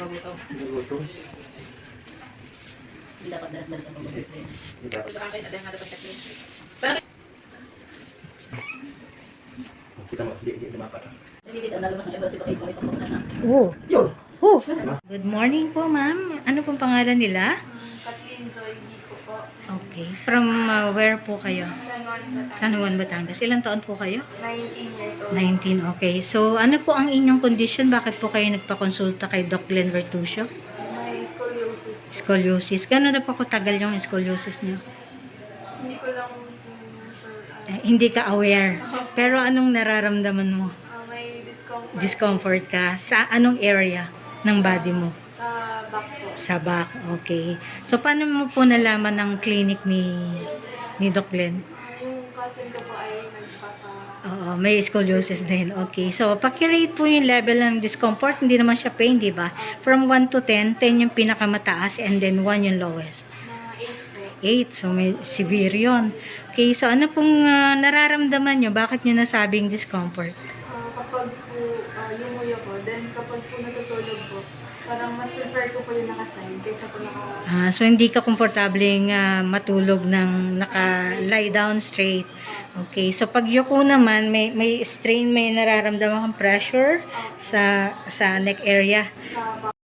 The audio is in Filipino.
Nagutom. Nagutom. Hindi dapat dalas-dalas ang pag-work. Hindi dapat. Ito ang kayo, ada nga dapat check-in. Pero, Kita mo, hindi lumapat. nalilito, nalabas ng iba si Bakit Kulis ang pagkakas na. Oh. Yun! Oh. Good morning po, ma'am. Ano pong pangalan nila? Kathleen Joy Gico po. Okay. From where po kayo? San Juan, Batangas. San Juan, Batangas. Ilang taon po kayo? 19 years old. 19. Okay. So, ano po ang inyong condition? Bakit po kayo nagpakonsulta kay Doc Glenn Vertusio? May scoliosis po. Scoliosis. Gano'n na po katagal yung scoliosis niyo? Hindi ko lang sure. Hindi ka aware. Pero anong nararamdaman mo? May discomfort Discomfort ka? Sa anong area ng body mo? sa back po. Sa back. Okay. So, paano mo po nalaman ng clinic ni Doc Glenn? Yung cousin ko po ay nagpapa... Oo, may scoliosis din. Okay. So, pakirate po yung level ng discomfort. Hindi naman siya pain, di ba? From 1 to 10, 10 yung pinakamataas and then 1 yung lowest. Mga 8 po. 8. So, may severe yun. Okay. So, ano pong nararamdaman nyo? Bakit nyo nasabing discomfort? Kapag po yumuyo ko, then kapag po natutulog po, parang mas prefer ko po yung nakasign kaysa po naka... So, hindi ka komportableng matulog ng naka-lie down straight. Okay. So, pag yuko naman, may strain, may nararamdaman kang pressure sa neck area. Sa back